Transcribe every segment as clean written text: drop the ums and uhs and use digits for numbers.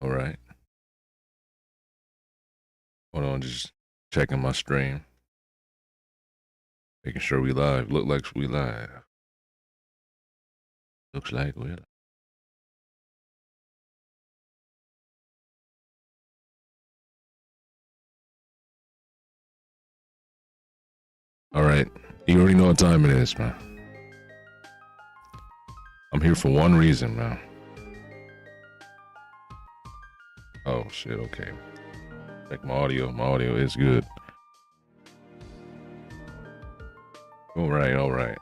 All right. Hold on, just checking my stream. Making sure we live. Look like we live. Looks like we're live. All right. You already know what time it is, man. I'm here for one reason, man. Oh, shit, okay. Check my audio. My audio is good. All right, all right.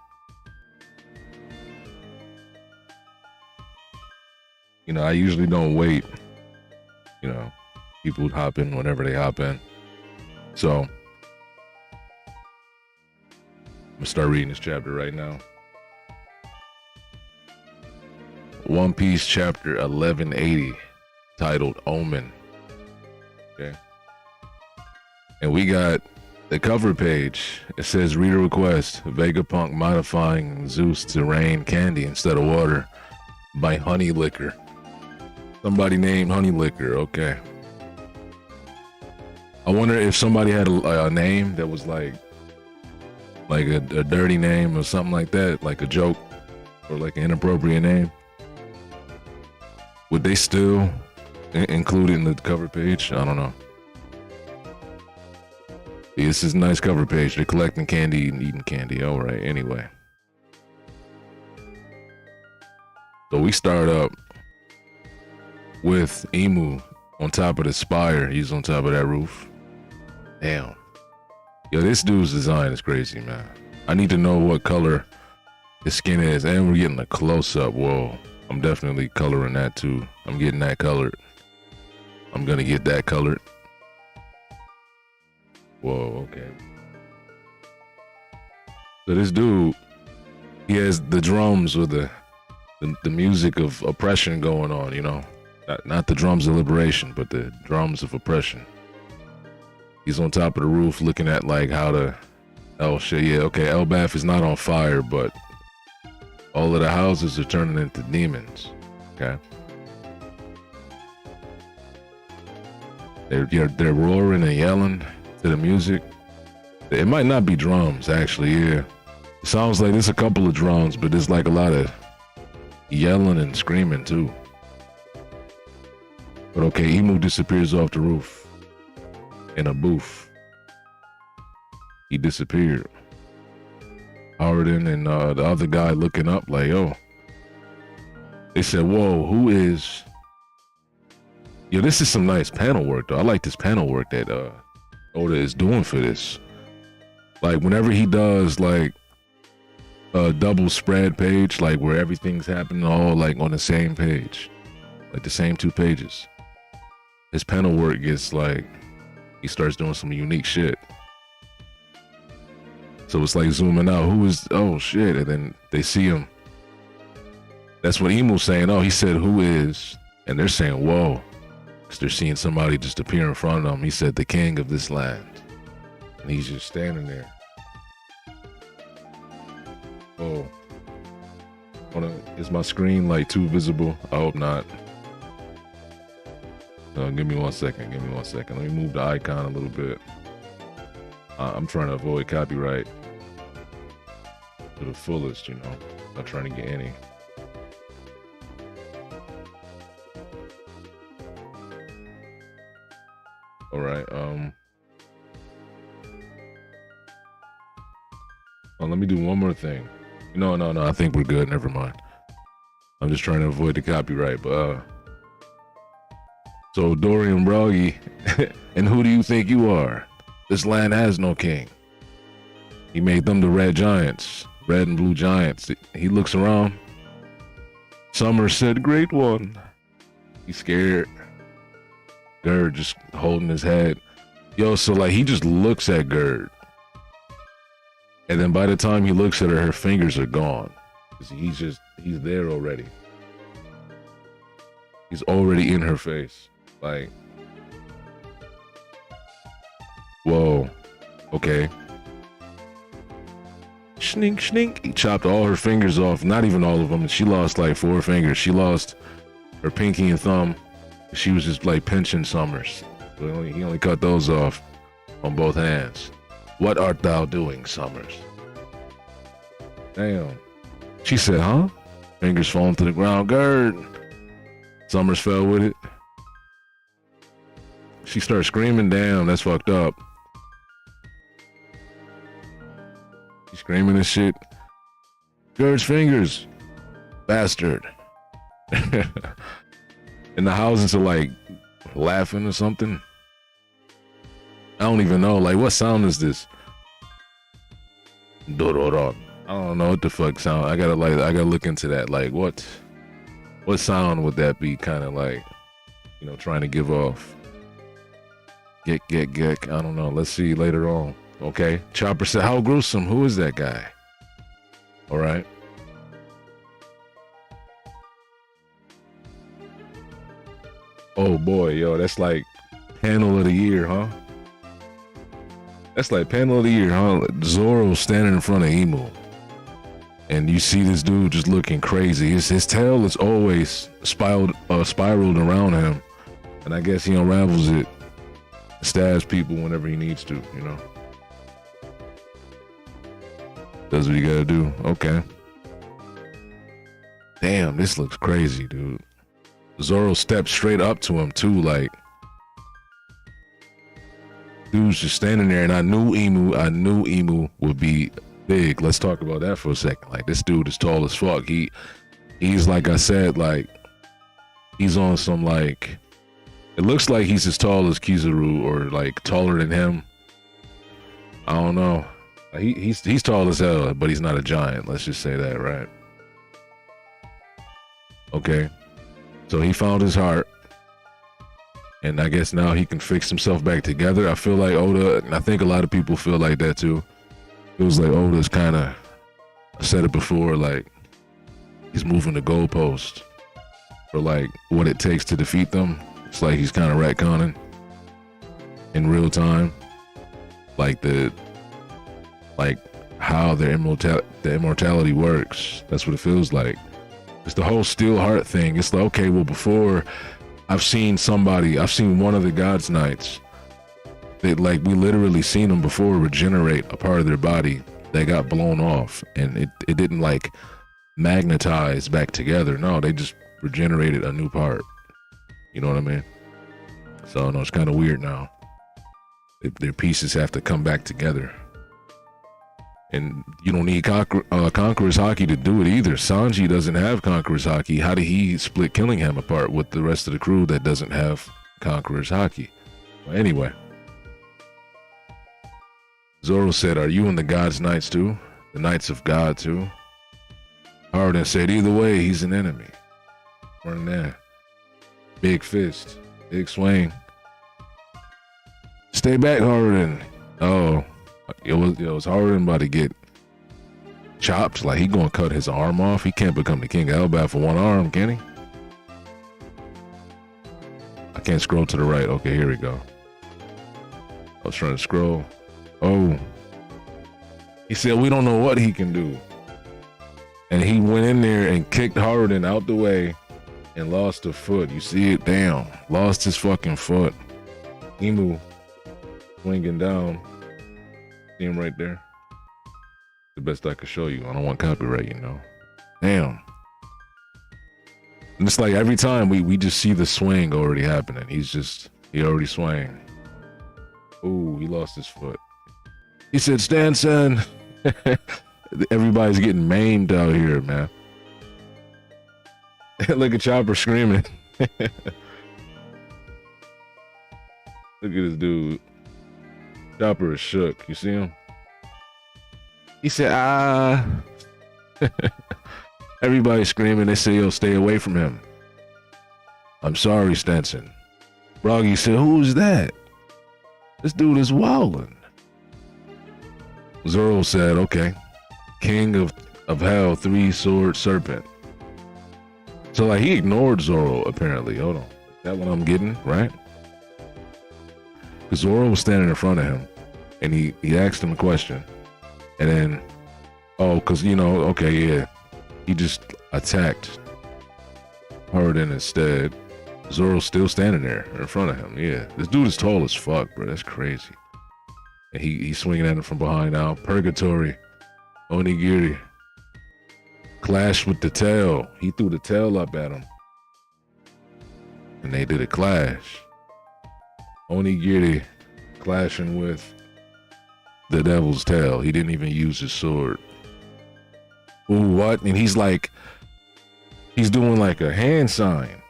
You know, I usually don't wait. You know, people hop in whenever they hop in. So, I'm gonna start reading this chapter right now. One Piece chapter 1180, titled Omen. Okay. And we got the cover page. It says reader request, Vegapunk modifying Zeus to rain candy instead of water by Honey Liquor. Somebody named Honey Liquor, okay. I wonder if somebody had a name that was like a dirty name or something like that, like a joke or like an inappropriate name. Would they still include it in the cover page? I don't know. Yeah, this is a nice cover page. They're collecting candy and eating candy. All right, anyway. So we start up with IMU on top of the spire. He's on top of that roof. Damn. Yo, this dude's design is crazy, man. I need to know what color his skin is. And we're getting a close-up. Whoa. I'm definitely coloring that too. I'm getting that colored. I'm gonna get that colored. Whoa, okay. So this dude, he has the drums with the music of oppression going on, you know? Not the drums of liberation, but the drums of oppression. He's on top of the roof looking at like how to, oh shit, yeah, okay, Elbath is not on fire, but all of the houses are turning into demons, okay? They're roaring and yelling to the music. It might not be drums, actually, yeah. It sounds like there's a couple of drums, but there's like a lot of yelling and screaming too. But okay, Emu disappears off the roof in a booth. He disappeared. Howardin and the other guy looking up like, oh. They said, whoa, who is... Yo, this is some nice panel work, though. I like this panel work that Oda is doing for this. Like, whenever he does, like, a double spread page, like, where everything's happening all, like, on the same page. Like, the same two pages. His panel work gets, like, he starts doing some unique shit. So it's like zooming out. Who is, oh shit, and then they see him. That's what Emu's saying, oh, he said, who is? And they're saying, whoa. Because they're seeing somebody just appear in front of them. He said, the king of this land. And he's just standing there. Oh. Is my screen like too visible? I hope not. Give me 1 second, give me 1 second. Let me move the icon a little bit. I'm trying to avoid copyright to the fullest, you know. Not trying to get any. All right, oh, let me do one more thing. No, I think we're good, never mind. I'm just trying to avoid the copyright, but, so Dorian Broggy, and who do you think you are? This land has no king. He made them the red giants, red and blue giants. He looks around. Summer said, great one. He's scared. Gerd just holding his head. Yo, so like he just looks at Gerd. And then by the time he looks at her, her fingers are gone. He's there already. He's already in her face. Like, whoa, okay. Snink, snink. He chopped all her fingers off. Not even all of them. She lost like 4 fingers. She lost her pinky and thumb. She was just like pinching Summers. He only cut those off on both hands. What art thou doing, Summers? Damn. She said, huh? Fingers falling to the ground. Gerd. Summers fell with it. She started screaming, damn, that's fucked up. She's screaming and shit. Gerd's fingers. Bastard. And the houses are like laughing or something. I don't even know. Like, what sound is this? I don't know what the fuck sound. I gotta look into that. Like, what sound would that be? Kind of like, you know, trying to give off. Get. I don't know. Let's see later on. Okay. Chopper said, how gruesome. Who is that guy? All right. Oh boy, yo, that's like panel of the year, huh? That's like panel of the year, huh? Zoro standing in front of IMU. And you see this dude just looking crazy. His tail is always spiraled around him. And I guess he unravels it, stabs people whenever he needs to, you know? Does what you gotta do. Okay. Damn, this looks crazy, dude. Zoro stepped straight up to him too, like dude's just standing there, and I knew IMU would be big. Let's talk about that for a second. Like, this dude is tall as fuck. He's like I said, like he's on some, like, it looks like he's as tall as Kizaru or like taller than him. I don't know. He's tall as hell, but he's not a giant. Let's just say that, right? Okay. So he found his heart, and I guess now he can fix himself back together. I feel like Oda, and I think a lot of people feel like that too. It was like Oda's kind of, I said it before, like he's moving the goalpost for like what it takes to defeat them. It's like he's kind of retconning in real time, like how their immortality works. That's what it feels like. It's the whole steel heart thing. It's like, okay, well, before I've seen one of the God's Knights that, like, we literally seen them before regenerate a part of their body that got blown off, and it didn't like magnetize back together. No, they just regenerated a new part. You know what I mean? So no, it's kind of weird now. Their pieces have to come back together. And you don't need Conqueror's Haki to do it either. Sanji doesn't have Conqueror's Haki. How did he split Killingham apart with the rest of the crew that doesn't have Conqueror's Haki? Well, anyway. Zoro said, are you in the God's Knights too? The Knights of God too? Harden said, either way, he's an enemy. Run there. Big fist. Big swing. Stay back, Harden. Oh. It was Harden about to get chopped. Like, he gonna cut his arm off. He can't become the king of Elbaf for one arm, can he? I can't scroll to the right. Okay, here we go. I was trying to scroll. Oh. He said, we don't know what he can do. And he went in there and kicked Harden out the way and lost a foot. You see it? Damn. Lost his fucking foot. IMU swinging down. See him right there? The best I could show you. I don't want copyright, you know. Damn. And it's like every time we just see the swing already happening. He already swang. Ooh, he lost his foot. He said, Stanson. Everybody's getting maimed out here, man. Look at Chopper screaming. Look at this dude. Chopper is shook. You see him? He said, ah. Everybody's screaming. They say, yo, stay away from him. I'm sorry, Stenson. Froggy said, who's that? This dude is wildin'. Zoro said, okay. King of Hell, three-sword serpent. So, like, he ignored Zoro, apparently. Hold on. Is that what I'm getting, right? Because Zoro was standing in front of him, and he asked him a question. And then, oh, because, you know, okay, yeah. He just attacked Harden instead. Zoro's still standing there in front of him. Yeah, this dude is tall as fuck, bro. That's crazy. And he's swinging at him from behind now. Purgatory. Onigiri. Clash with the tail. He threw the tail up at him. And they did a clash. Onigiri clashing with the devil's tail. He didn't even use his sword. Ooh, what? And he's like, he's doing like a hand sign.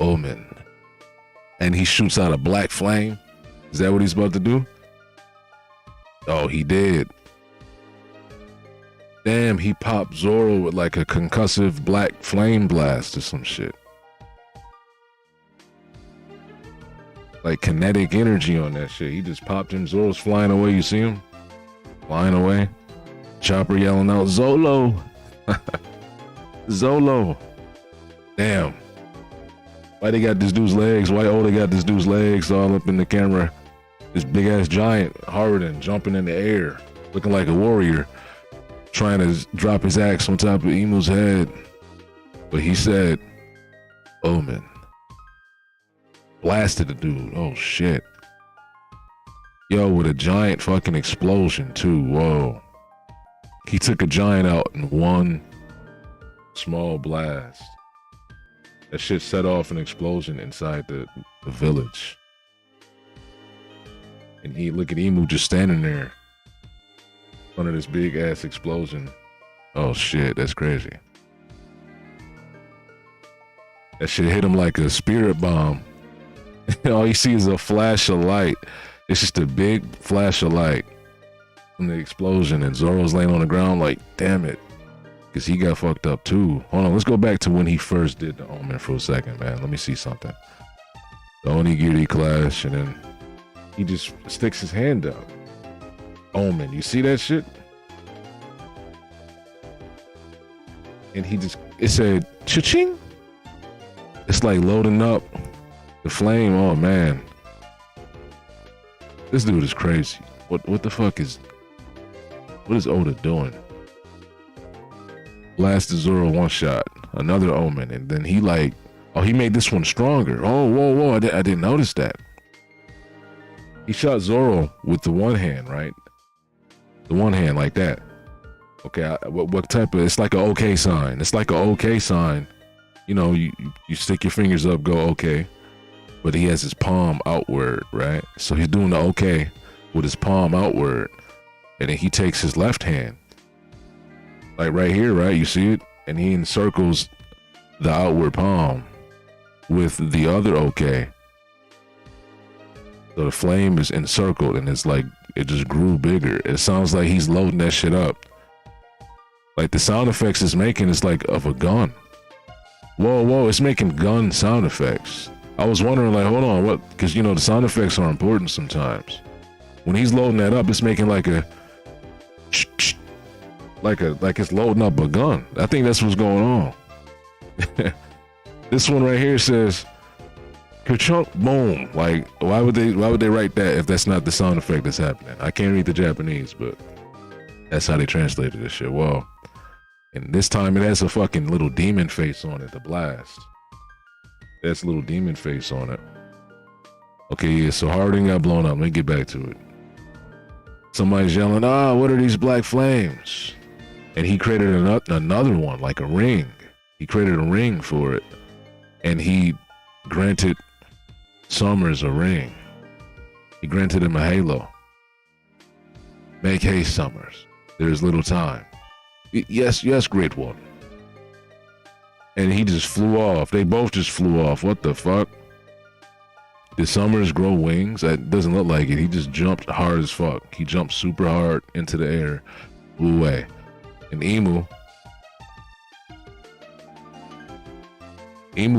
Omen. And he shoots out a black flame. Is that what he's about to do? Oh, he did. Damn, he popped Zoro with like a concussive black flame blast or some shit. Like kinetic energy on that shit. He just popped him. Zoro's flying away. You see him? Flying away. Chopper yelling out, Zolo. Zolo. Damn. Why they got this dude's legs? Why Oda got this dude's legs all up in the camera? This big ass giant, Harden, jumping in the air, looking like a warrior, trying to drop his axe on top of Imu's head. But he said, Omen. Blasted the dude. Oh shit. Yo, with a giant fucking explosion too. Whoa. He took a giant out in one small blast. That shit set off an explosion inside the village. And look at Imu just standing there in front of this big ass explosion. Oh shit, that's crazy. That shit hit him like a spirit bomb. All you see is a flash of light. It's just a big flash of light from the explosion, and Zoro's laying on the ground like, damn it. Because he got fucked up too. Hold on, let's go back to when he first did the Omen for a second, man. Let me see something. The Onigiri clash, and then he just sticks his hand up. Omen, you see that shit? And it said, cha-ching. It's like loading up the flame. Oh man. This dude is crazy. What the fuck is Oda doing? Blasted Zoro one shot, another Omen, and then he like, oh, he made this one stronger. Oh, whoa, I didn't notice that. He shot Zoro with the one hand, right? The one hand like that. Okay, what type of? It's like an okay sign. It's like an okay sign. You know, you stick your fingers up, go okay, but he has his palm outward, right? So he's doing the okay with his palm outward, and then he takes his left hand. Like right here, right? You see it? And he encircles the outward palm with the other okay. So the flame is encircled, and it's like, it just grew bigger. It sounds like he's loading that shit up. Like the sound effects it's making is like of a gun. Whoa, it's making gun sound effects. I was wondering like, hold on, what? Because you know, the sound effects are important sometimes. When he's loading that up, it's making like a like it's loading up a gun. I think that's what's going on. This one right here says ka-chunk, boom. Like, why would they write that if that's not the sound effect that's happening? I can't read the Japanese, but that's how they translated this shit. Well, and this time it has a fucking little demon face on it, the blast. That's a little demon face on it. Okay, yeah, so Harding got blown up. Let me get back to it. Somebody's yelling, what are these black flames? And he created another one, like a ring. He created a ring for it. And he granted Summers a ring. He granted him a halo. Make haste, Summers. There is little time. Yes, Great One. And he just flew off. They both just flew off. What the fuck? Did Summers grow wings? That doesn't look like it. He just jumped hard as fuck. He jumped super hard into the air, flew away. And Emu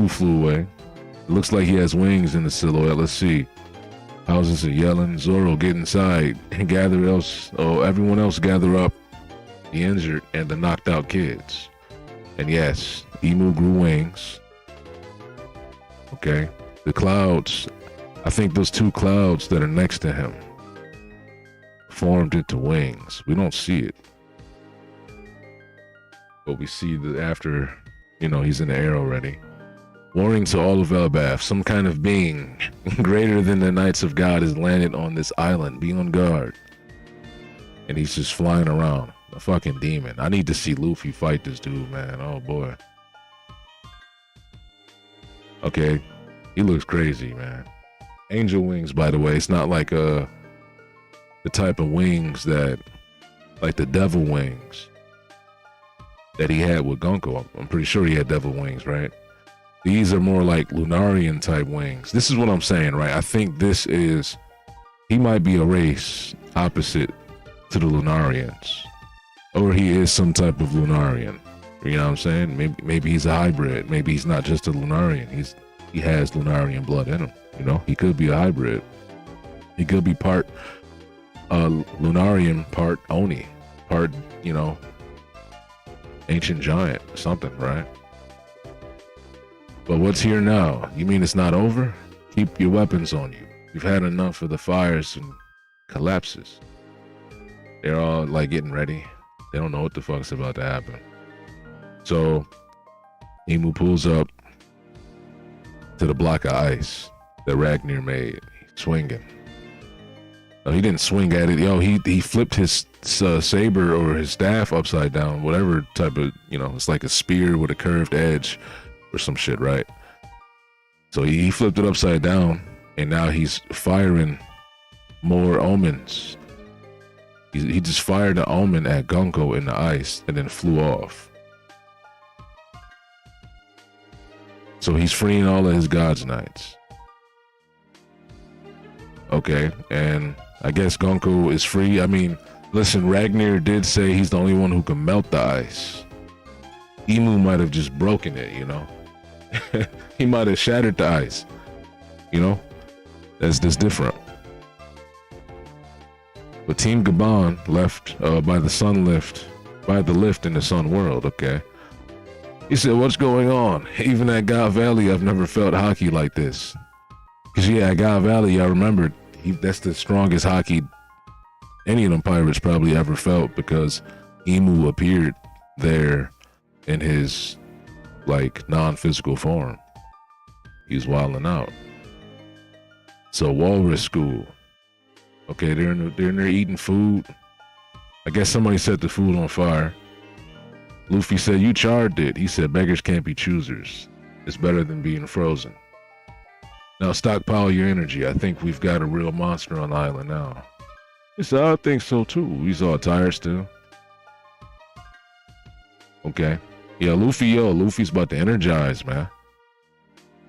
flew away. It looks like he has wings in the silhouette. Let's see. Houses are yelling. Zoro, get inside and everyone else gather up the injured and the knocked out kids. And yes, Emu grew wings. Okay. The clouds, I think those two clouds that are next to him formed into wings. We don't see it, but we see that after You know, he's in the air already. Warning to all of Elbaf, some kind of being greater than the Knights of God has landed on this island. Be on guard. And he's just flying around. A fucking demon. I need to see Luffy fight this dude, man. Oh boy. Okay. He looks crazy, man. Angel wings, by the way. It's not like the type of wings that, like the devil wings that he had with Gonko. I'm pretty sure he had devil wings, right? These are more like Lunarian type wings. This is what I'm saying, right? I think this is, he might be a race opposite to the Lunarians. Or he is some type of Lunarian. You know what I'm saying? Maybe he's a hybrid. Maybe he's not just a Lunarian. He has Lunarian blood in him. You know, he could be a hybrid. He could be part Lunarian, part Oni, part, you know, ancient giant, something, right? But what's here now? You mean it's not over? Keep your weapons on you. You've had enough of the fires and collapses. They're all like getting ready. They don't know what the fuck's about to happen. So Imu pulls up to the block of ice that Ragnar made. He's swinging. No, he didn't swing at it. Yo, he flipped his saber or his staff upside down. Whatever type of, you know, it's like a spear with a curved edge or some shit, right? So he flipped it upside down, and now he's firing more omens. He just fired an omen at Gonko in the ice and then flew off. So he's freeing all of his God's Knights. Okay, and I guess Gonko is free. I mean, listen, Ragnar did say he's the only one who can melt the ice. Imu might have just broken it, you know? He might have shattered the ice, you know? That's different. But Team Gabon left by the lift in the Sun World, okay? He said, what's going on? Even at God Valley, I've never felt hockey like this. Because yeah, at God Valley, I remembered, that's the strongest hockey any of them pirates probably ever felt, because Imu appeared there in his, like, non-physical form. He's wilding out. So Walrus School. Okay, they're in there eating food. I guess somebody set the food on fire. Luffy said, you charred it. He said, beggars can't be choosers. It's better than being frozen. Now stockpile your energy. I think we've got a real monster on the island now. He said, I think so too. He's all tired still. Okay. Yeah, Luffy's about to energize, man.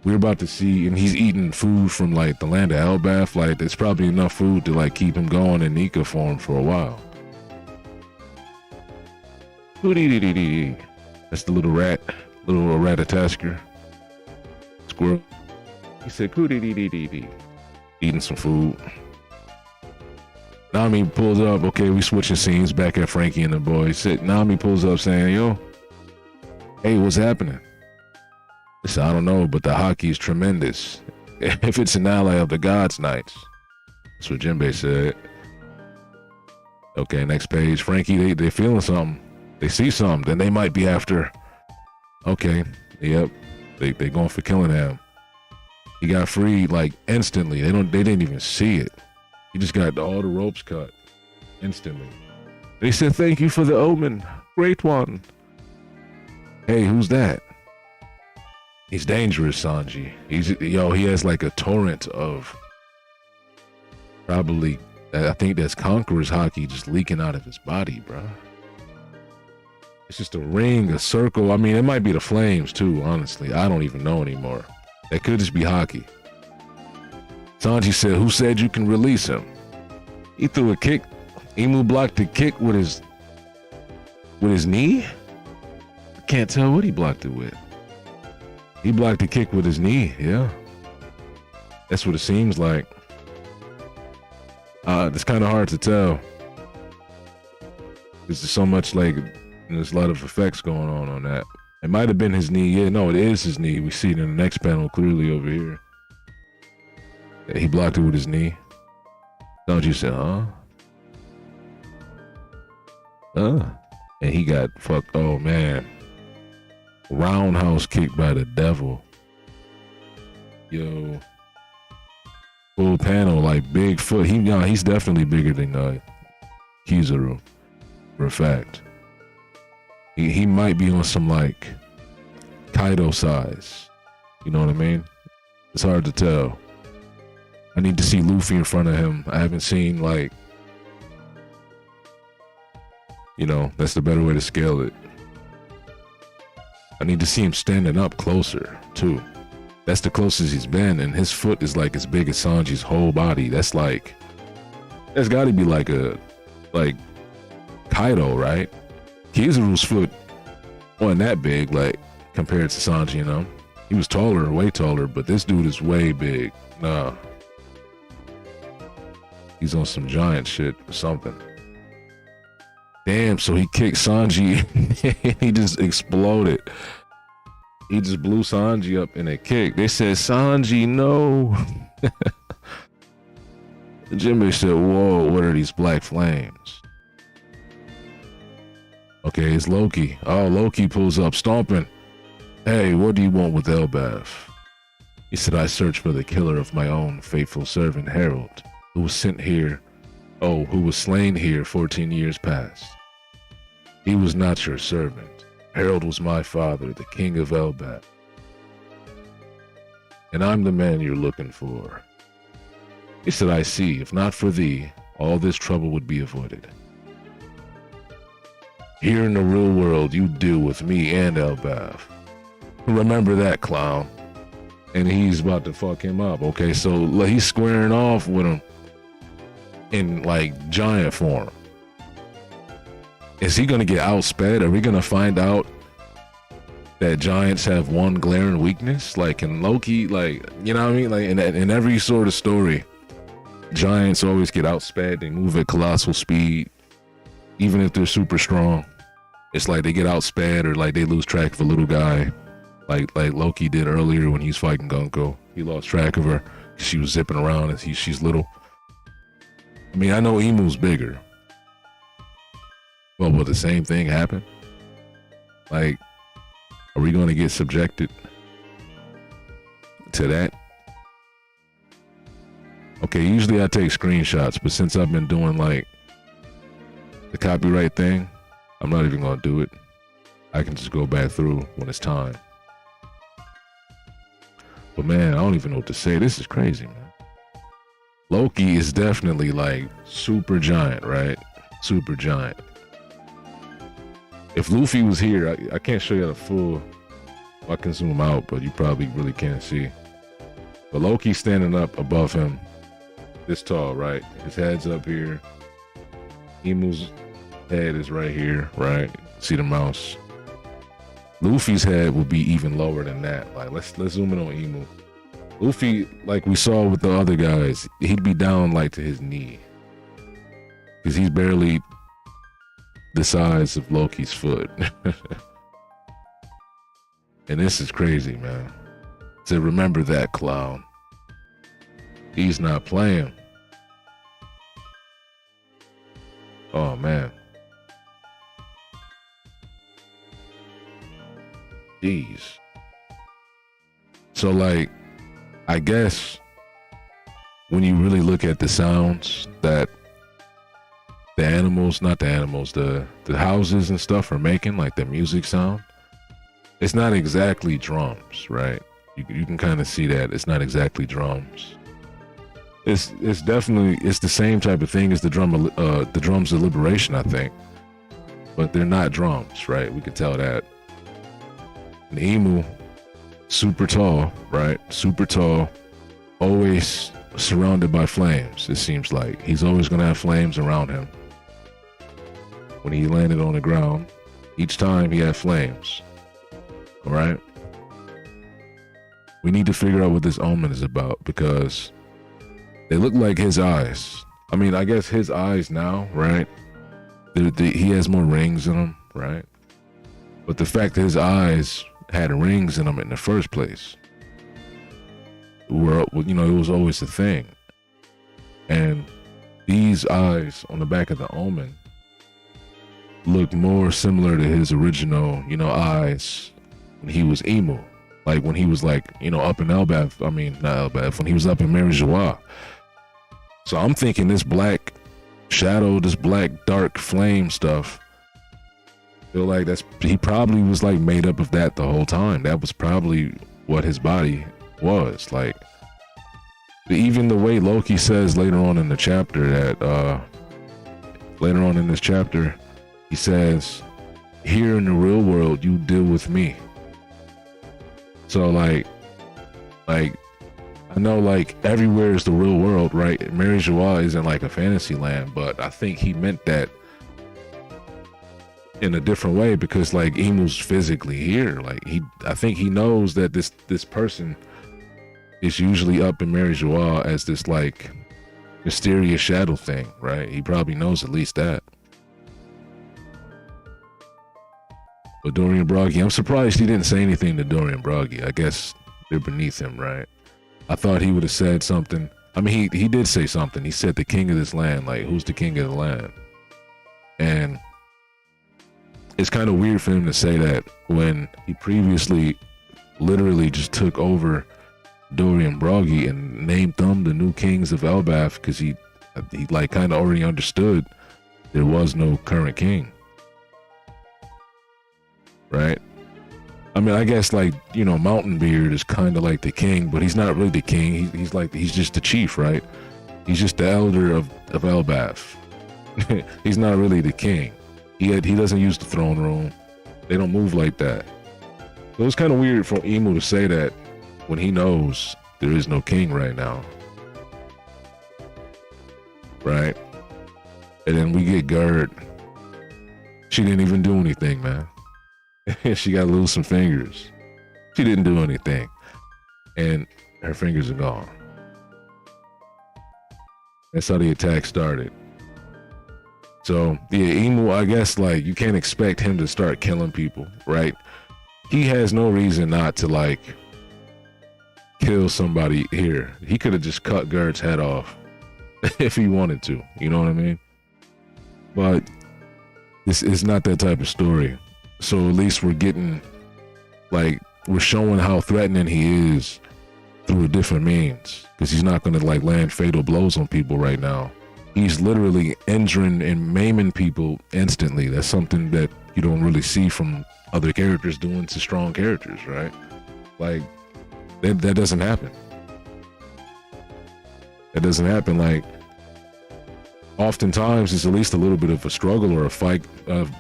We're about to see, and he's eating food from like the land of Elbaf. Like, there's probably enough food to like keep him going in Nika form for a while. That's the little rat, little Ratatasker. Squirrel. He said, eating some food. Nami pulls up. Okay, we switching scenes back at Frankie and the boys. Nami pulls up saying, yo, hey, what's happening? I said, I don't know, but the hockey is tremendous. If it's an ally of the God's Knights. That's what Jinbei said. Okay, next page. Frankie, they feeling something. They see something. Then they might be after. Okay, yep. They going for killing him. He got freed like instantly. They didn't even see it. He just got all the ropes cut instantly. They said, thank you for the omen. Great one. Hey, who's that? He's dangerous, Sanji. He has like a torrent of probably, I think that's Conqueror's hockey just leaking out of his body, bro. It's just a ring, a circle. I mean, it might be the flames too, honestly. I don't even know anymore. That could just be hockey. Sanji said, who said you can release him? He threw a kick. Imu blocked the kick with his knee? I can't tell what he blocked it with. He blocked the kick with his knee, yeah. That's what it seems like. It's kind of hard to tell. There's so much, like, there's a lot of effects going on that. It might have been his knee. Yeah, no, it is his knee. We see it in the next panel clearly over here. Yeah, he blocked it with his knee. Don't you say, huh? And he got fucked. Oh, man. Roundhouse kick by the devil. Yo. Full panel, like big foot. He's definitely bigger than Kizaru, for a fact. He might be on some like Kaido size. You know what I mean? It's hard to tell. I need to see Luffy in front of him. I haven't seen like, you know, that's the better way to scale it. I need to see him standing up closer too. That's the closest he's been, and his foot is like as big as Sanji's whole body. That's got to be like Kaido, right? Kizaru's foot wasn't that big, like compared to Sanji, you know. He was taller, way taller, but this dude is way big. Nah, he's on some giant shit or something. Damn, so he kicked Sanji, he just exploded. He just blew Sanji up in a kick. They said, Sanji, no. Jimmy said, whoa, what are these black flames? Okay, it's Loki. Oh, Loki pulls up, stomping. Hey, what do you want with Elbaf? He said, I search for the killer of my own faithful servant, Harold, who was slain here 14 years past. He was not your servant. Harold was my father, the king of Elbaf. And I'm the man you're looking for. He said, I see. If not for thee, all this trouble would be avoided. Here in the real world, you deal with me and Elbaf. Remember that, clown. And he's about to fuck him up. Okay, so he's squaring off with him in like giant form. Is he gonna get outsped? Are we gonna find out that giants have one glaring weakness? Like in Loki, like, you know what I mean? Like in every sort of story, giants always get outsped. They move at colossal speed, even if they're super strong. It's like they get outsped or like they lose track of a little guy, like Loki did earlier when he's fighting Gunko. He lost track of her. She was zipping around and she's little. I mean, I know Emu's bigger. Well, will the same thing happen? Like, are we going to get subjected to that? Okay, usually I take screenshots, but since I've been doing like the copyright thing, I'm not even going to do it. I can just go back through when it's time. But man, I don't even know what to say. This is crazy, man. Loki is definitely like super giant, right? Super giant. If Luffy was here, I can't show you the full. I can zoom out, but you probably really can't see. But Loki's standing up above him, this tall, right? His head's up here. Emu's head is right here, right? See the mouse. Luffy's head will be even lower than that. Like, let's zoom in on Emu. Luffy, like we saw with the other guys, he'd be down like to his knee, because he's barely the size of Loki's foot. And this is crazy, man. So remember that, clown. He's not playing. Oh man. Jeez. So like, I guess when you really look at the sounds that the animals, not the animals, the houses and stuff are making, like the music sound, it's not exactly drums, right? You can kind of see that it's not exactly drums. It's definitely, it's the same type of thing as the drums of liberation, I think, but they're not drums, right? We can tell that. And Emu, super tall, right? Super tall, always surrounded by flames. It seems like he's always gonna have flames around him. When he landed on the ground, each time he had flames. All right. We need to figure out what this omen is about, because they look like his eyes. I mean, I guess his eyes now, right? He has more rings in them, right? But the fact that his eyes had rings in them in the first place, were, you know, it was always a thing. And these eyes on the back of the omen look more similar to his original, you know, eyes when he was Emu, like when he was like, you know, up in Elbaf. I mean, not Elbaf, when he was up in Mary Joie. So I'm thinking this black shadow, this black dark flame stuff, feel like he probably was like made up of that the whole time. That was probably what his body was like. Even the way Loki says later on in the chapter that later on in this chapter, he says, here in the real world, you deal with me. So like I know like everywhere is the real world, right? Mary Joie isn't like a fantasy land, but I think he meant that in a different way, because like Emu's physically here. Like I think he knows that this person is usually up in Mary Joie as this like mysterious shadow thing, right? He probably knows at least that. But Dorian Broggy, I'm surprised he didn't say anything to Dorian Broggy. I guess they're beneath him, right? I thought he would have said something. I mean, he did say something. He said the king of this land, like who's the king of the land? And it's kind of weird for him to say that when he previously literally just took over Dorian Broggy and named them the new kings of Elbaf, because he like kind of already understood there was no current king, right? I mean, I guess like, you know, Mountain Beard is kind of like the king, but he's not really the king. He's just the chief, right? He's just the elder of Elbaf. He's not really the king. He doesn't use the throne room. They don't move like that. So it's kind of weird for Emu to say that when he knows there is no king right now, right? And then we get Gerd. She didn't even do anything, man. She got to lose some fingers. She didn't do anything, and her fingers are gone. That's how the attack started. So yeah, Emu, I guess like you can't expect him to start killing people, right? He has no reason not to like kill somebody here. He could have just cut Gerd's head off if he wanted to, you know what I mean? But this is not that type of story. So at least we're getting, like, we're showing how threatening he is through a different means, because he's not going to like land fatal blows on people right now. He's literally injuring and maiming people instantly. That's something that you don't really see from other characters doing to strong characters, right? Like, that doesn't happen. That doesn't happen. Like, oftentimes it's at least a little bit of a struggle or a fight,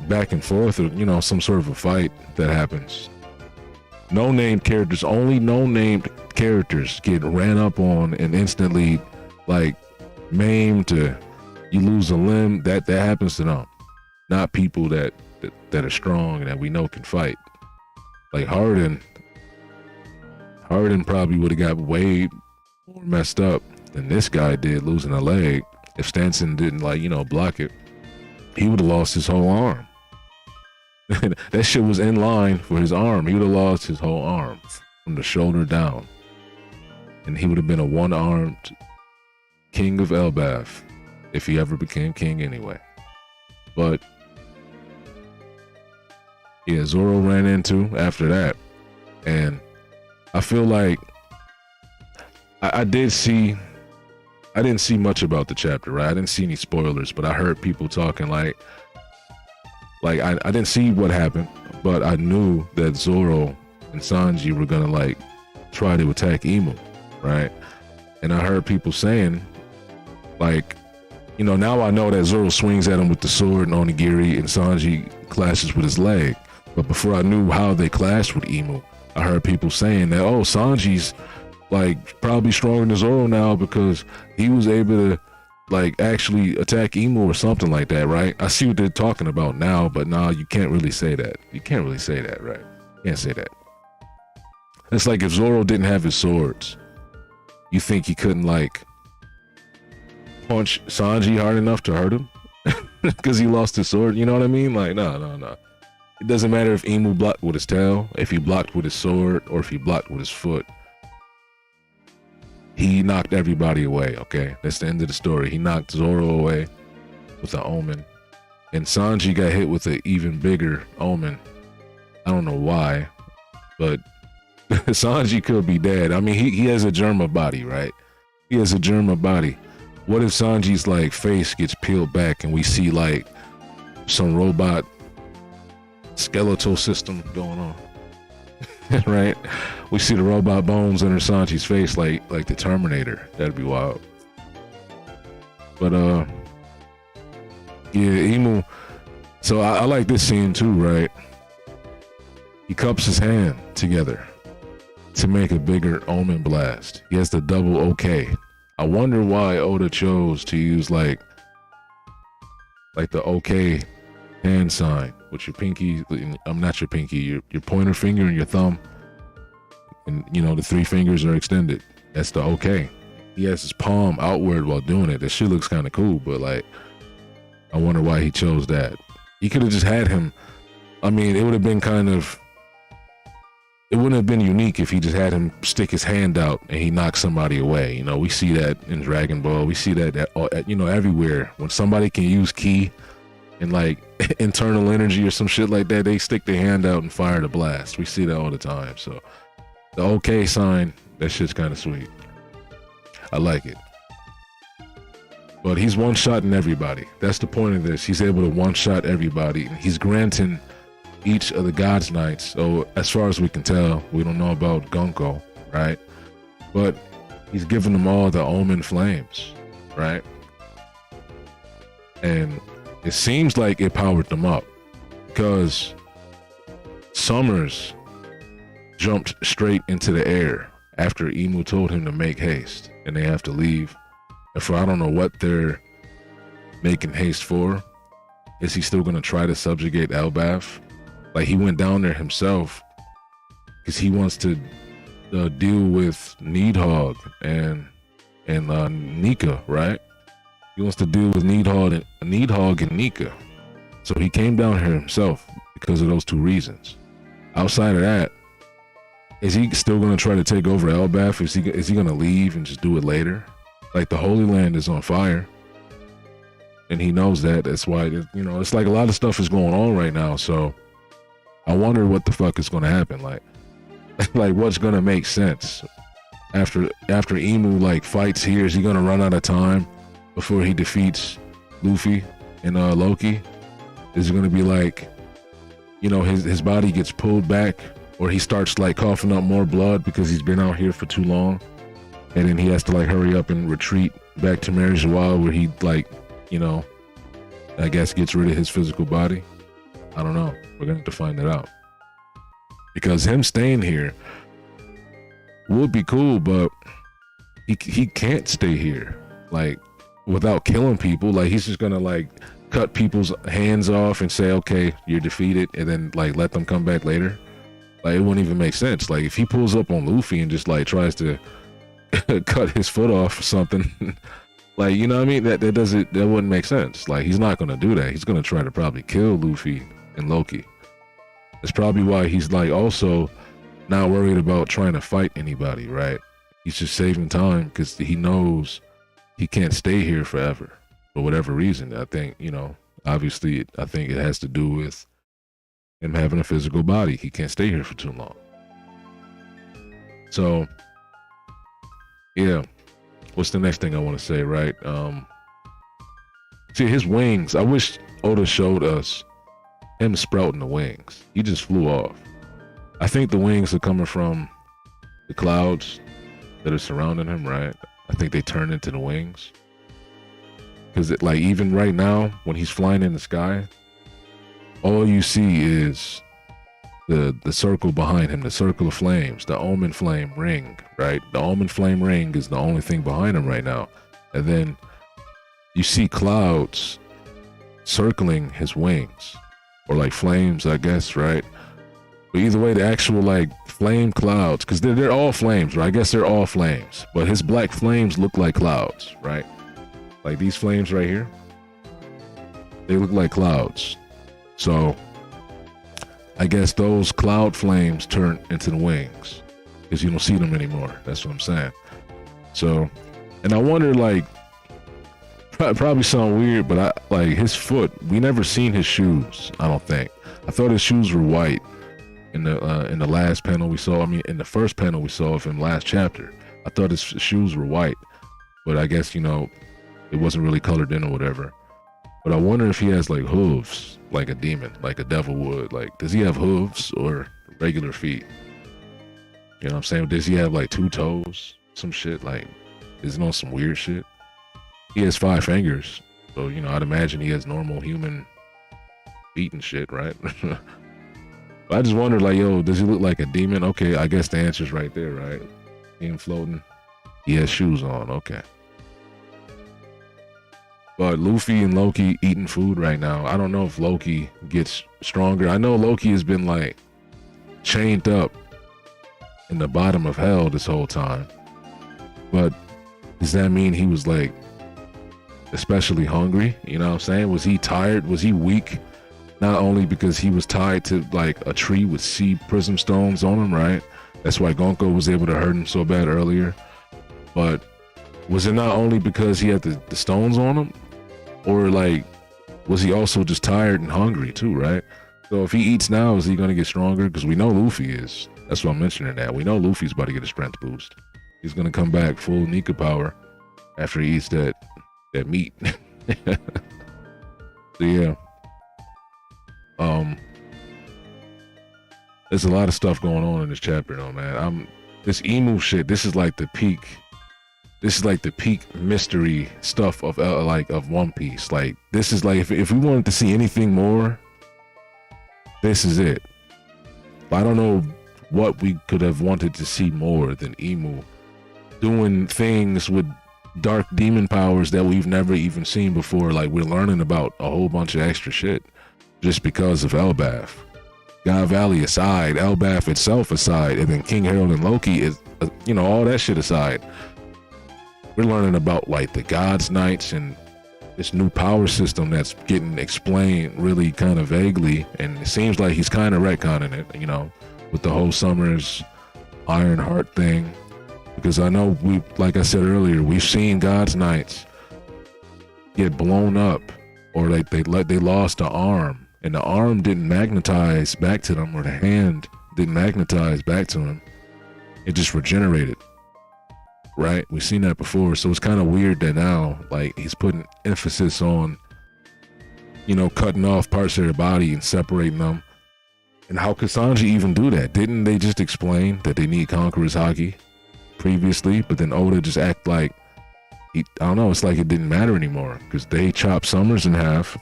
back and forth, or, you know, some sort of a fight that happens. No-named characters, only no-named characters get ran up on and instantly, like, maimed to you lose a limb. That happens to them, not people that are strong and that we know can fight. Like Harden probably would have got way more messed up than this guy did, losing a leg. If Stanson didn't, like, you know, block it, he would have lost his whole arm. That shit was in line for his arm. He would have lost his whole arm from the shoulder down, and he would have been a one-armed king of Elbaf if he ever became king anyway. But yeah, Zoro ran into after that, and I feel like I didn't see much about the chapter, right? I didn't see any spoilers, but I heard people talking like I didn't see what happened, but I knew that Zoro and Sanji were gonna like try to attack Emu, right? And I heard people saying, like, you know, now I know that Zoro swings at him with the sword and onigiri, and Sanji clashes with his leg. But before I knew how they clashed with Emu, I heard people saying that, oh, Sanji's like probably stronger than Zoro now because he was able to like actually attack Emu or something like that, right? I see what they're talking about now, but now you can't really say that. You can't really say that, right? You can't say that. It's like if Zoro didn't have his swords, you think he couldn't like punch Sanji hard enough to hurt him because he lost his sword? You know what I mean? Like, no. It doesn't matter if Emu blocked with his tail, if he blocked with his sword, or if he blocked with his foot. He knocked everybody away, okay? That's the end of the story. He knocked Zoro away with an Omen. And Sanji got hit with an even bigger Omen. I don't know why, but Sanji could be dead. I mean, he has a Germa body, right? He has a Germa body. What if Sanji's like face gets peeled back and we see like some robot skeletal system going on? Right? We see the robot bones under Sanji's face like the Terminator. That'd be wild. But yeah, Imu. So I like this scene too, right? He cups his hand together to make a bigger Omen blast. He has the double OK. I wonder why Oda chose to use like the OK hand sign with your pinky. I'm not your pinky, your pointer finger and your thumb. And you know, the 3 fingers are extended. That's the OK. He has his palm outward while doing it. That shit looks kind of cool, but like, I wonder why he chose that. He could have just had him. I mean, it would have been it wouldn't have been unique if he just had him stick his hand out and he knocks somebody away. You know, we see that in Dragon Ball. We see that at you know, everywhere. When somebody can use ki and like internal energy or some shit like that, they stick their hand out and fire the blast. We see that all the time. So the OK sign, that shit's kind of sweet. I like it. But he's one-shotting everybody. That's the point of this. He's able to one-shot everybody. He's granting each of the God's Knights. So as far as we can tell, we don't know about Gunko, right? But he's giving them all the Omen flames, right? And it seems like it powered them up because Summers jumped straight into the air after Imu told him to make haste and they have to leave. And for I don't know what they're making haste for. Is he still going to try to subjugate Elbaf? Like, he went down there himself because he wants to deal with Needhog and Nika, right? He wants to deal with Needhog and Nika. So he came down here himself because of those 2 reasons. Outside of that, is he still going to try to take over Elbaf? Is he going to leave and just do it later? Like, the Holy Land is on fire. And he knows that. That's why, you know, it's like a lot of stuff is going on right now. So I wonder what the fuck is going to happen. Like what's going to make sense after Imu like fights here? Is he going to run out of time before he defeats Luffy and Loki? Is it going to be like, you know, his body gets pulled back, or he starts like coughing up more blood because he's been out here for too long, and then he has to like hurry up and retreat back to Mary Joie, where he like, you know, I guess gets rid of his physical body. I don't know. We're gonna have to find that out, because him staying here would be cool, but he can't stay here like without killing people. Like, he's just gonna like cut people's hands off and say, okay, you're defeated, and then like let them come back later. Like, it wouldn't even make sense. Like, if he pulls up on Luffy and just like tries to cut his foot off or something, like, you know what I mean? That wouldn't make sense. Like, he's not gonna do that. He's gonna try to probably kill Luffy and Loki. That's probably why he's like also not worried about trying to fight anybody, right? He's just saving time because he knows he can't stay here forever for whatever reason. I think, you know, obviously, I think it has to do with him having a physical body. He can't stay here for too long. So, yeah. What's the next thing I want to say, right? See, his wings, I wish Oda showed us him sprouting the wings. He just flew off. I think the wings are coming from the clouds that are surrounding him, right? I think they turn into the wings. Because like, even right now, when he's flying in the sky, all you see is the circle behind him, the circle of flames, the Omen flame ring, right? The Omen flame ring is the only thing behind him right now. And then you see clouds circling his wings, or like flames, I guess, right? But either way, the actual like flame clouds, because they're all flames, right? I guess they're all flames, but his black flames look like clouds, right? Like these flames right here, they look like clouds. So I guess those cloud flames turn into the wings because you don't see them anymore. That's what I'm saying. So, and I wonder, like, probably sound weird, but like his foot, we never seen his shoes, I don't think. I thought his shoes were white, in the last panel we saw. I mean, in the first panel we saw of him last chapter. I thought his shoes were white, but I guess, you know, it wasn't really colored in or whatever. But I wonder if he has like hooves, like a demon, like a devil would. Like, does he have hooves or regular feet? You know what I'm saying? Does he have like 2 toes? Some shit, like, is it on some weird shit? He has 5 fingers, so, you know, I'd imagine he has normal human feet and shit, right? But I just wondered, like, yo, does he look like a demon? Okay, I guess the answer's right there, right? Him floating. He has shoes on, okay. But Luffy and Loki eating food right now. I don't know if Loki gets stronger. I know Loki has been like chained up in the bottom of hell this whole time. But does that mean he was like especially hungry? You know what I'm saying? Was he tired? Was he weak? Not only because he was tied to like a tree with sea prism stones on him, right? That's why Gonko was able to hurt him so bad earlier. But was it not only because he had the stones on him? Or like, was he also just tired and hungry too, right? So if he eats now, is he going to get stronger? Because we know Luffy is. That's why I'm mentioning that. We know Luffy's about to get a strength boost. He's going to come back full Nika power after he eats that meat. So yeah. There's a lot of stuff going on in this chapter though, man. This emu shit, this is like the peak mystery stuff of One Piece. Like, this is like, if we wanted to see anything more, this is it. I don't know what we could have wanted to see more than Emu doing things with dark demon powers that we've never even seen before. Like, we're learning about a whole bunch of extra shit just because of Elbaf. God Valley aside, Elbaf itself aside, and then King Harold and Loki is, you know, all that shit aside. We're learning about like the God's Knights and this new power system that's getting explained really kind of vaguely, and it seems like he's kind of retconning it, you know, with the whole Summers Iron Heart thing. Because I know like I said earlier, we've seen God's Knights get blown up, or like they lost an arm, and the arm didn't magnetize back to them, or the hand didn't magnetize back to him. It just regenerated. Right? We've seen that before, so it's kind of weird that now, like, he's putting emphasis on, you know, cutting off parts of their body and separating them. And how could Sanji even do that? Didn't they just explain that they need Conqueror's Haki previously? But then Oda just act like, I don't know, it's like it didn't matter anymore, because they chopped Summers in half,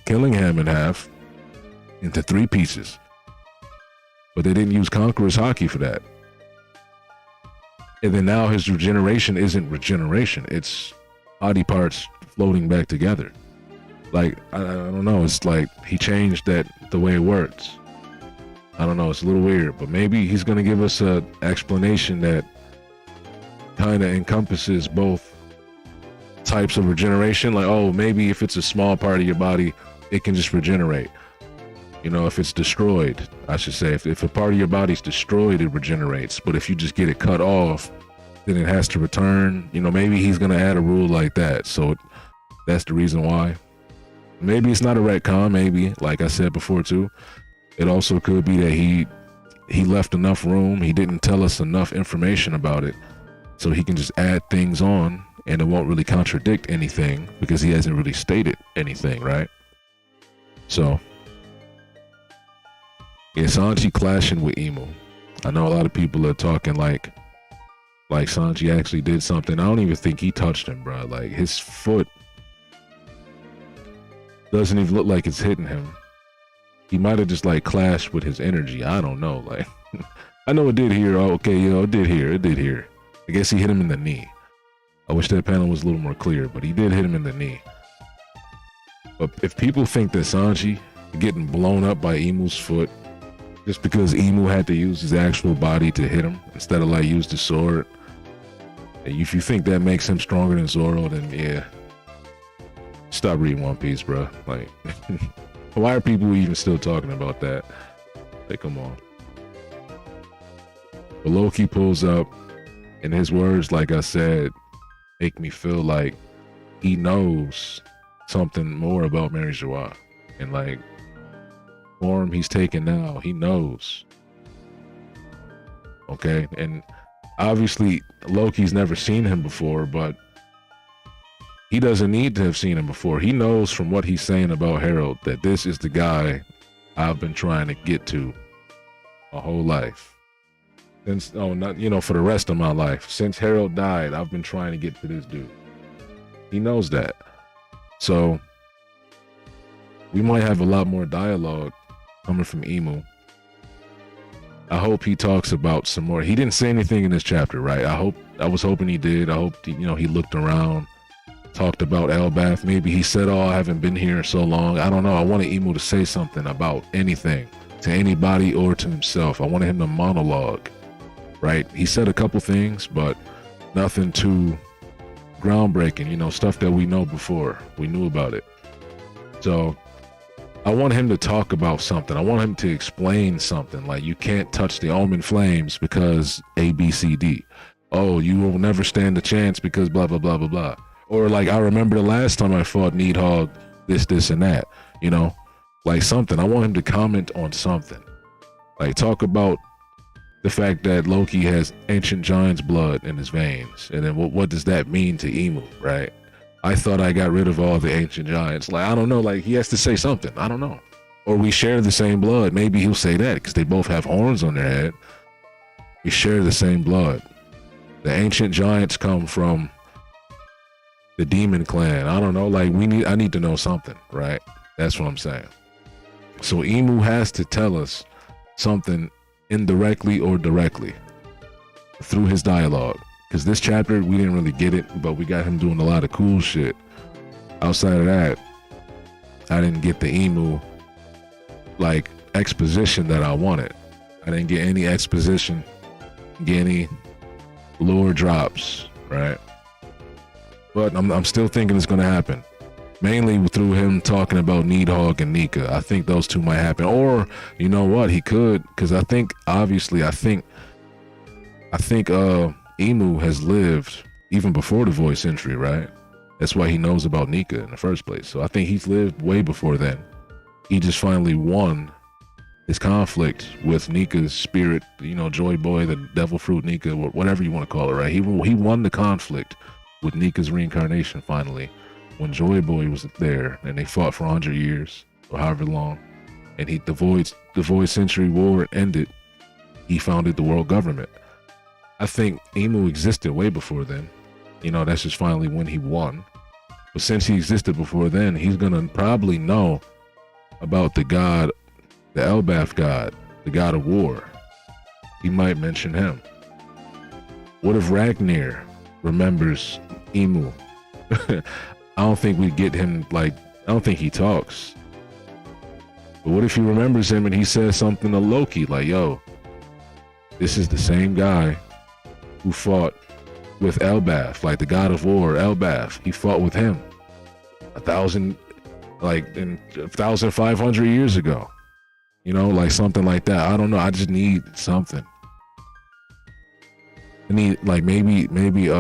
Killingham in half, into 3 pieces. But they didn't use Conqueror's Haki for that. And then now his regeneration isn't regeneration. It's body parts floating back together. Like, I don't know. It's like he changed the way it works. I don't know. It's a little weird, but maybe he's going to give us an explanation that kind of encompasses both types of regeneration. Like, oh, maybe if it's a small part of your body, it can just regenerate. You know, if it's destroyed, I should say, if a part of your body's destroyed, it regenerates. But if you just get it cut off, then it has to return. You know, maybe he's going to add a rule like that. So that's the reason why. Maybe it's not a retcon. Maybe, like I said before too, it also could be that he left enough room. He didn't tell us enough information about it, so he can just add things on and it won't really contradict anything because he hasn't really stated anything, right? So yeah, Sanji clashing with Emu. I know a lot of people are talking like Sanji actually did something. I don't even think he touched him, bro. Like, his foot doesn't even look like it's hitting him. He might have just like clashed with his energy. I don't know. Like, I know it did here. Oh, okay, yo, it did here. I guess he hit him in the knee. I wish that panel was a little more clear, but he did hit him in the knee. But if people think that Sanji getting blown up by Emu's foot just because Emu had to use his actual body to hit him instead of like use the sword, if you think that makes him stronger than Zoro, then yeah, stop reading One Piece, bro. Like, why are people even still talking about that? Like, come on. But Loki pulls up, and his words, like I said, make me feel like he knows something more about Mary Joie. And like, form he's taken now, he knows. Okay, and obviously Loki's never seen him before, but he doesn't need to have seen him before. He knows from what he's saying about Harold that this is the guy I've been trying to get to my whole life. Since, oh, not, you know, for the rest of my life. Since Harold died, I've been trying to get to this dude. He knows that. So we might have a lot more dialogue coming from IMU. I hope he talks about some more. He didn't say anything in this chapter, right? I was hoping he did. I hope, you know, he looked around, talked about Elbath. Maybe he said, oh, I haven't been here so long. I don't know. I wanted IMU to say something about anything to anybody or to himself. I wanted him to monologue, right? He said a couple things, but nothing too groundbreaking, you know, stuff that we know before. We knew about it. So I want him to talk about something. I want him to explain something, like you can't touch the Omen flames because A, B, C, D. Oh, you will never stand a chance because blah, blah, blah, blah, blah. Or like, I remember the last time I fought Needhog, this, and that, you know, like something. I want him to comment on something. Like talk about the fact that Loki has ancient giant's blood in his veins. And then what does that mean to IMU, right? I thought I got rid of all the ancient giants. Like, I don't know, like he has to say something. I don't know. Or we share the same blood. Maybe he'll say that because they both have horns on their head. We share the same blood. The ancient giants come from the demon clan. I don't know, like I need to know something, right? That's what I'm saying. So IMU has to tell us something indirectly or directly through his dialogue. Because this chapter, we didn't really get it, but we got him doing a lot of cool shit. Outside of that, I didn't get the IMU, like, exposition that I wanted. I didn't get any exposition, get any lore drops, right? But I'm still thinking it's going to happen. Mainly through him talking about Needhog and Nika. I think those two might happen. Or, you know what, he could, because I think, obviously, I think IMU has lived even before the voice entry, right? That's why he knows about Nika in the first place. So I think he's lived way before then. He just finally won his conflict with Nika's spirit, you know, Joy Boy, the Devil Fruit Nika, whatever you want to call it, right? He won the conflict with Nika's reincarnation finally when Joy Boy was there, and they fought for 100 years or however long. And the voice century war ended. He founded the world government. I think IMU existed way before then. You know, that's just finally when he won. But since he existed before then, he's gonna probably know about the god, the Elbath god, the god of war. He might mention him. What if Ragnar remembers IMU? I don't think we get him, like, I don't think he talks. But what if he remembers him and he says something to Loki, like, yo, this is the same guy who fought with Elbath, like the god of war, Elbath. He fought with him 1,500 years ago. You know, like something like that. I don't know. I just need something. I need, like, maybe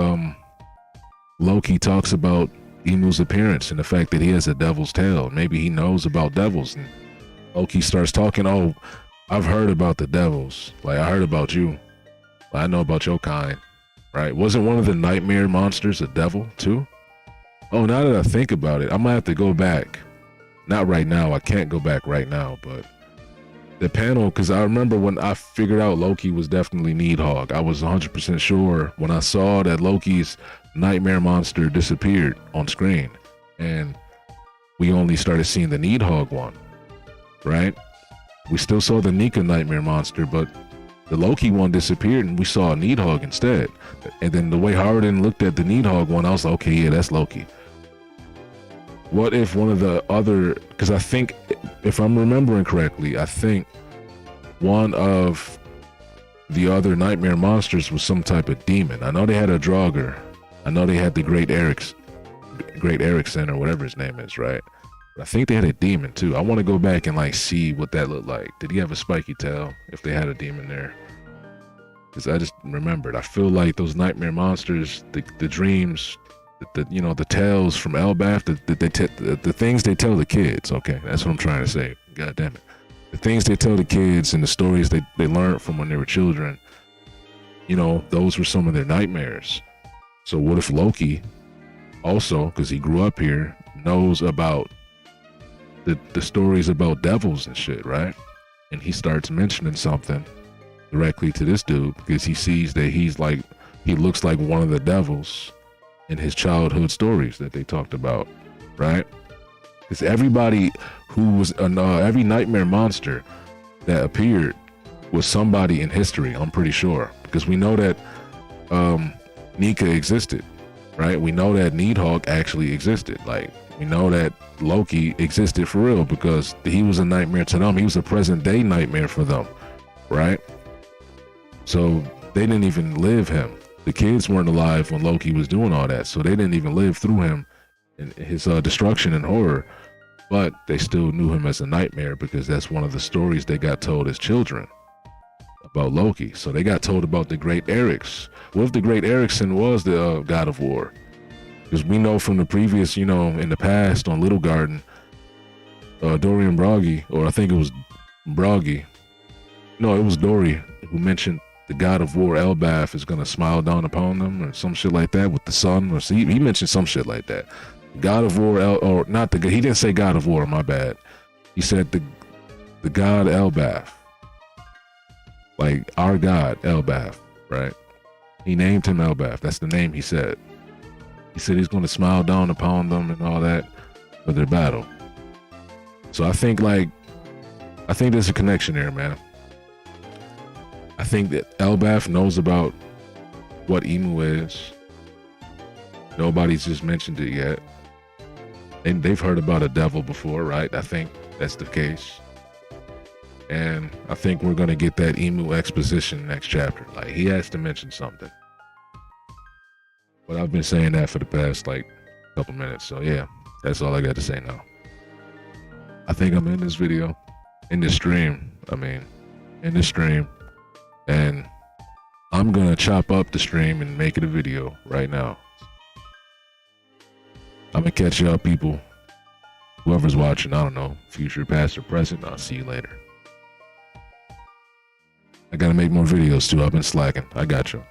Loki talks about IMU's appearance and the fact that he has a devil's tail. Maybe he knows about devils. And Loki starts talking, oh, I've heard about the devils. Like, I heard about you. I know about your kind, right? Wasn't one of the nightmare monsters a devil too? Oh, now that I think about it, I might have to go back. Not right now. I can't go back right now, but the panel, because I remember when I figured out Loki was definitely Needhog. I was 100% sure when I saw that Loki's nightmare monster disappeared on screen, and we only started seeing the Needhog one, right? We still saw the Nika nightmare monster, but the Loki one disappeared and we saw a Needhog instead. And then the way Harden looked at the Needhog one, I was like, okay, yeah, that's Loki. What if one of the other, because I think, if I'm remembering correctly, I think one of the other nightmare monsters was some type of demon. I know they had a Draugr. I know they had the Great Erickson or whatever his name is, right? But I think they had a demon too. I want to go back and like see what that looked like. Did he have a spiky tail? If they had a demon there, because I just remembered. I feel like those nightmare monsters, the dreams, the tales from Elbath, the things they tell the kids. Okay, that's what I'm trying to say. God damn it. The things they tell the kids and the stories they learned from when they were children, you know, those were some of their nightmares. So what if Loki also, because he grew up here, knows about the stories about devils and shit, right? And he starts mentioning something directly to this dude because he sees that he looks like one of the devils in his childhood stories that they talked about, right? Because everybody who was every nightmare monster that appeared was somebody in history, I'm pretty sure, because we know that Nika existed, right? We know that Needhawk actually existed. Like, we know that Loki existed for real because he was a nightmare to them. He was a present day nightmare for them, right? So they didn't even live him. The kids weren't alive when Loki was doing all that, so they didn't even live through him and his destruction and horror, but they still knew him as a nightmare because that's one of the stories they got told as children about Loki. So they got told about the Great Eryx. What if the Great Erickson was the god of war? Because we know from the previous, you know, in the past on Little Garden, Dorian Broggy, or I think it was Broggy, no, it was Dory who mentioned the god of war Elbaf is gonna smile down upon them or some shit like that with the sun, or he mentioned some shit like that. God of war, or not the, he didn't say god of war, my bad. He said the god Elbaf, like our god Elbaf, right? He named him Elbaf. That's the name he said. He said he's going to smile down upon them and all that for their battle. So I think there's a connection there, man. I think that Elbaf knows about what IMU is. Nobody's just mentioned it yet. And they've heard about a devil before, right? I think that's the case. And I think we're going to get that IMU exposition next chapter. Like, he has to mention something. But I've been saying that for the past, couple minutes. So, yeah, that's all I got to say now. I think I'm in this video, in this stream. And I'm going to chop up the stream and make it a video right now. I'm going to catch y'all people. Whoever's watching, I don't know, future, past, or present. I'll see you later. I got to make more videos, too. I've been slacking. I got you.